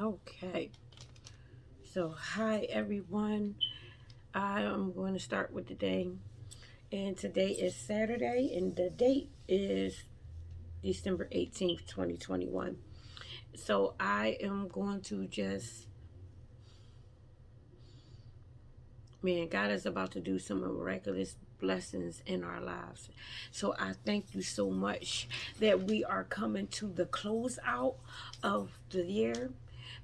Okay, so hi everyone. I am going to start with the day, and today is Saturday, and the date is December 18th, 2021. So I am going to just, man, God is about to do some miraculous blessings in our lives. So I thank you so much that we are coming to the close out of the year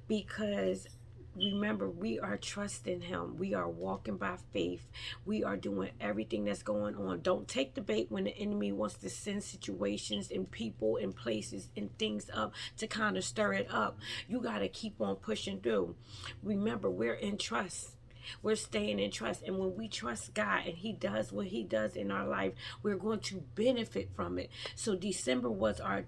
because remember, we are trusting him. We are walking by faith. We are doing everything that's going on. Don't take the bait when the enemy wants to send situations and people and places and things up to kind of stir it up. You got to keep on pushing through. Remember, we're in trust. We're staying in trust. And when we trust God and he does what he does in our life, we're going to benefit from it. So December was our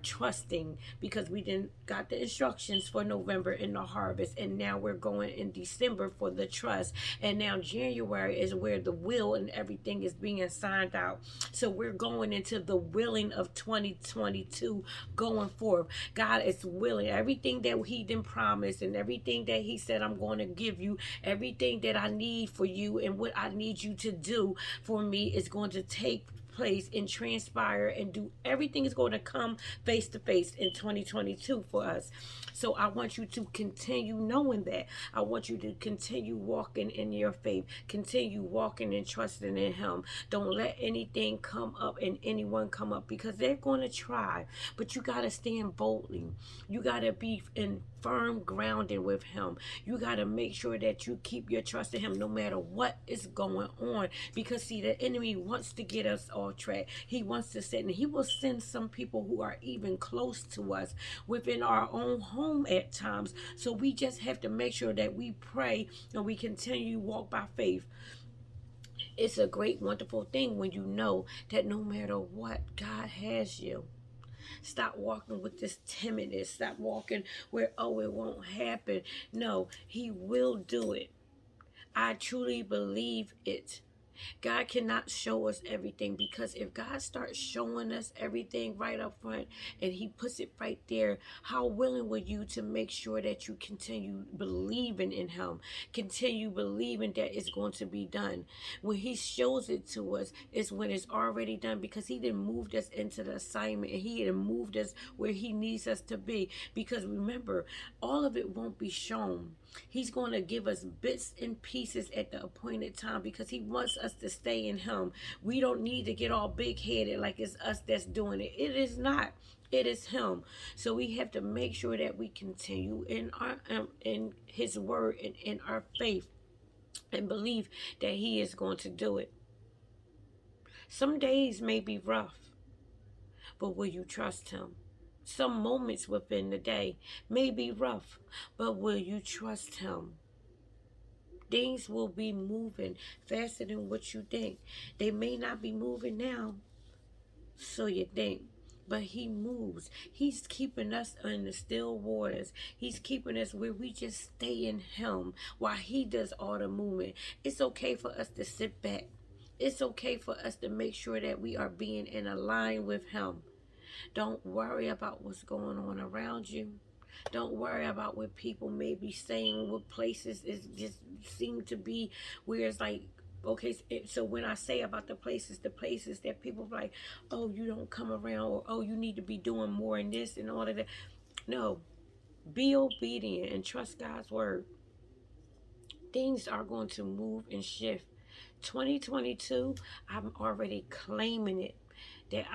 trusting because we didn't got the instructions for November in the harvest. And now we're going in December for the trust. And now January is where the will and everything is being signed out. So we're going into the willing of 2022 going forth. God is willing. Everything that he didn't promise and everything that he said I'm going to give you, everything that I need for you and what I need you to do for me is going to take place and transpire and do everything is going to come face to face in 2022 for us. So I want you to continue knowing that. I want you to continue walking in your faith, continue walking and trusting in him. Don't let anything come up and anyone come up because they're going to try, but you got to stand boldly. You got to be in firm grounded with him. You got to make sure that you keep your trust in him no matter what is going on, because see, the enemy wants to get us off track. He wants to send, and he will send some people who are even close to us within our own home at times. So we just have to make sure that we pray and we continue to walk by faith. It's a great, wonderful thing when you know that no matter what, God has you. Stop walking with this timidness. Stop walking where, oh, it won't happen. No, he will do it. I truly believe it. God cannot show us everything, because if God starts showing us everything right up front and he puts it right there, how willing were you to make sure that you continue believing in him, continue believing that it's going to be done? When he shows it to us is when it's already done, because he didn't move us into the assignment and he didn't moved us where he needs us to be. Because remember, all of it won't be shown. He's going to give us bits and pieces at the appointed time because he wants us to stay in him. We don't need to get all big headed like it's us that's doing it. It is not. It is him. So we have to make sure that we continue in our in his word and in our faith and believe that he is going to do it. Some days may be rough, but will you trust him? Some moments within the day may be rough, but will you trust him? Things will be moving faster than what you think. They may not be moving now, so you think. But he moves. He's keeping us in the still waters. He's keeping us where we just stay in him while he does all the movement. It's okay for us to sit back. It's okay for us to make sure that we are being in a line with him. Don't worry about what's going on around you. Don't worry about what people may be saying, what places is just seem to be where it's like, okay, so when I say about the places that people are like, oh, you don't come around, or oh, you need to be doing more in this and all of that. No, be obedient and trust God's word. Things are going to move and shift. 2022, I'm already claiming it. That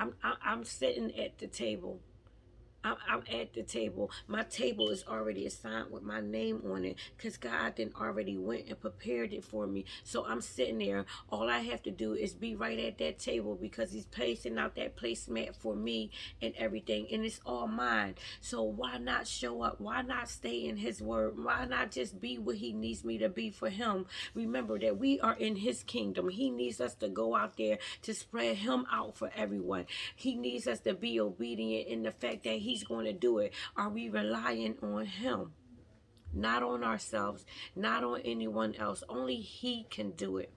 I'm sitting at the table. I'm at the table. My table is already assigned with my name on it because God then already went and prepared it for me. So I'm sitting there. All I have to do is be right at that table because he's placing out that placemat for me and everything. And it's all mine. So why not show up? Why not stay in his word? Why not just be what he needs me to be for him? Remember that we are in his kingdom. He needs us to go out there to spread him out for everyone. He needs us to be obedient in the fact that he's going to do it. Are we relying on him? Not on ourselves, not on anyone else. Only he can do it.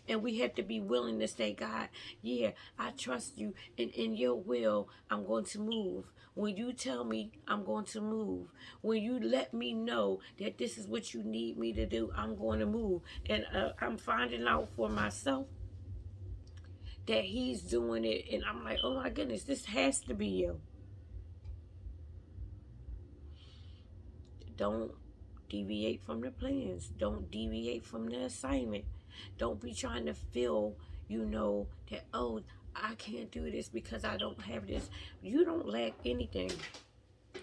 And we have to be willing to say, God, yeah, I trust you. And in your will, I'm going to move. when you tell me I'm going to move, when you let me know that this is what you need me to do, I'm going to move. And I'm finding out for myself that he's doing it, and I'm like, oh my goodness, this has to be you. Don't deviate from the plans. Don't deviate from the assignment. Don't be trying to feel, that, oh, I can't do this because I don't have this. You don't lack anything.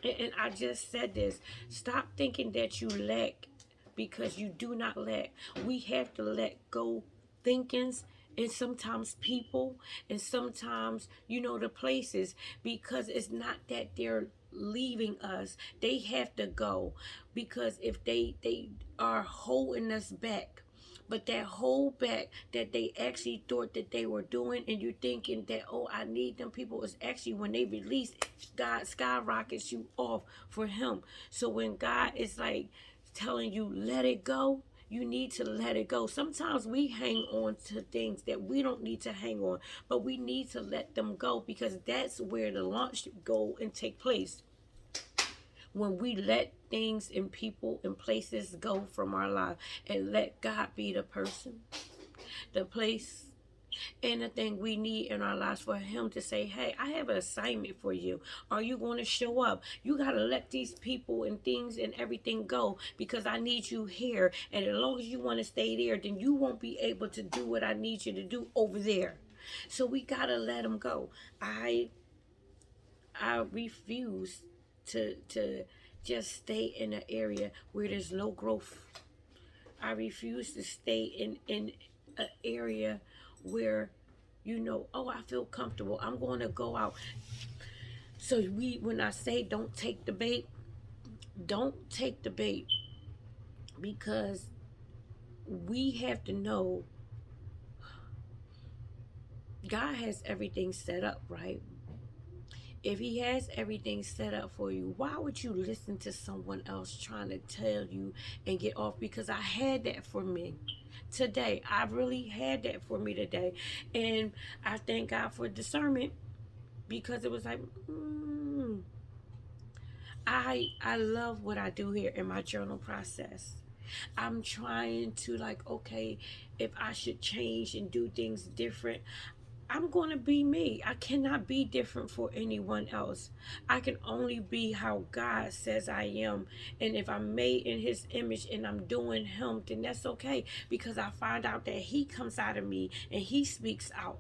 And I just said this. Stop thinking that you lack, because you do not lack. We have to let go thinkings, and sometimes people, and sometimes, the places, because it's not that they're leaving us. They have to go, because if they are holding us back, but that hold back that they actually thought that they were doing, and you thinking that, oh, I need them people, is actually when they release, God skyrockets you off for him. So when God is like telling you, let it go, you need to let it go. Sometimes we hang on to things that we don't need to hang on, but we need to let them go, because that's where the launch go and take place. When we let things and people and places go from our life, and let God be the person, the place, and the thing we need in our lives, for him to say, hey, I have an assignment for you. Are you going to show up? You got to let these people and things and everything go, because I need you here. And as long as you want to stay there, then you won't be able to do what I need you to do over there. So we got to let them go. I refuse to just stay in an area where there's no growth. I refuse to stay in an area where, oh, I feel comfortable, I'm going to go out. So when I say don't take the bait, don't take the bait, because we have to know God has everything set up, right? If he has everything set up for you, why would you listen to someone else trying to tell you and get off? Because I had that for me today. I really had that for me today. And I thank God for discernment, because it was like, I love what I do here in my journal process. I'm trying to, like, okay, if I should change and do things different, I'm going to be me. I cannot be different for anyone else. I can only be how God says I am. And if I'm made in his image and I'm doing him, then that's okay, because I find out that he comes out of me and he speaks out.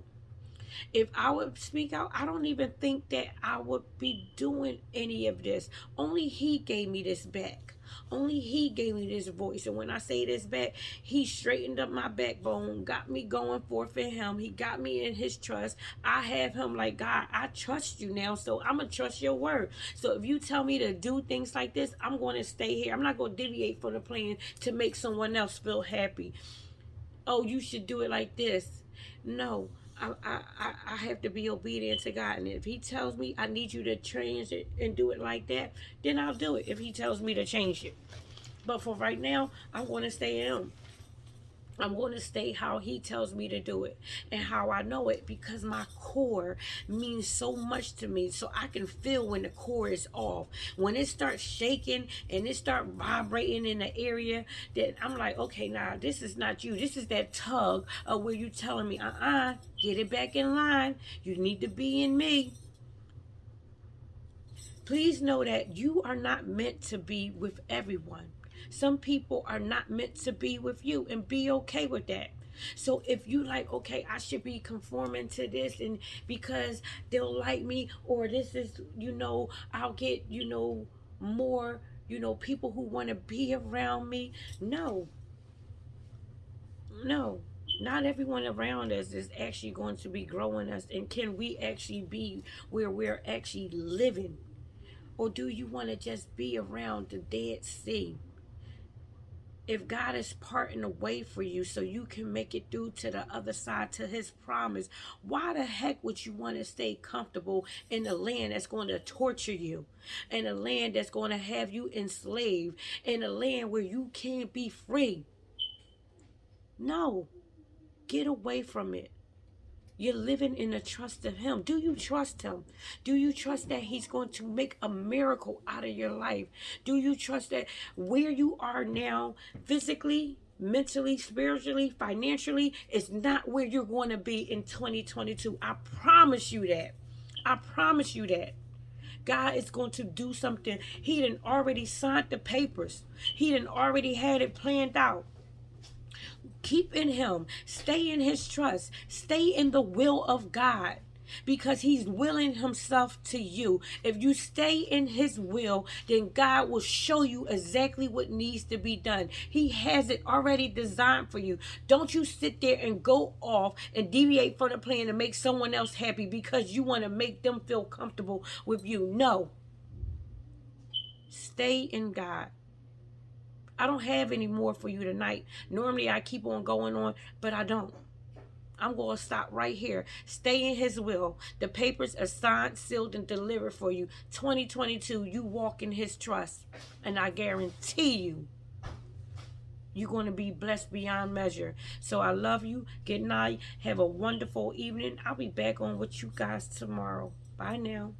If I would speak out, I don't even think that I would be doing any of this. Only he gave me this back. Only he gave me this voice. And when I say this back, he straightened up my backbone, got me going forth in him. He got me in his trust. I have him like, God, I trust you now, so I'm going to trust your word. So if you tell me to do things like this, I'm going to stay here. I'm not going to deviate from the plan to make someone else feel happy. Oh, you should do it like this. No, I have to be obedient to God. And if he tells me I need you to change it and do it like that, then I'll do it if he tells me to change it. But for right now, I'm going to stay in. I'm going to stay how he tells me to do it, and how I know it, because my core means so much to me. So I can feel when the core is off. When it starts shaking and it starts vibrating in the area, that I'm like, okay, now this is not you. This is that tug of where you telling me, get it back in line. You need to be in me. Please know that you are not meant to be with everyone. Some people are not meant to be with you, and be okay with that. So if you like, okay, I should be conforming to this, and because they'll like me, or this is, I'll get, more, people who want to be around me. No, no. Not everyone around us is actually going to be growing us. And can we actually be where we're actually living? Or do you want to just be around the Dead Sea? If God is parting the way for you so you can make it through to the other side, to his promise, why the heck would you want to stay comfortable in a land that's going to torture you, in a land that's going to have you enslaved, in a land where you can't be free? No, get away from it. You're living in the trust of him. Do you trust him? Do you trust that he's going to make a miracle out of your life? Do you trust that where you are now, physically, mentally, spiritually, financially, is not where you're going to be in 2022? I promise you that. I promise you that. God is going to do something. He done already signed the papers. He done already had it planned out. Keep in him. Stay in his trust. Stay in the will of God, because he's willing himself to you. If you stay in his will, then God will show you exactly what needs to be done. He has it already designed for you. Don't you sit there and go off and deviate from the plan to make someone else happy because you want to make them feel comfortable with you. No. Stay in God. I don't have any more for you tonight. Normally I keep on going on, but I don't. I'm going to stop right here. Stay in his will. The papers are signed, sealed, and delivered for you. 2022, you walk in his trust. And I guarantee you, you're going to be blessed beyond measure. So I love you. Good night. Have a wonderful evening. I'll be back on with you guys tomorrow. Bye now.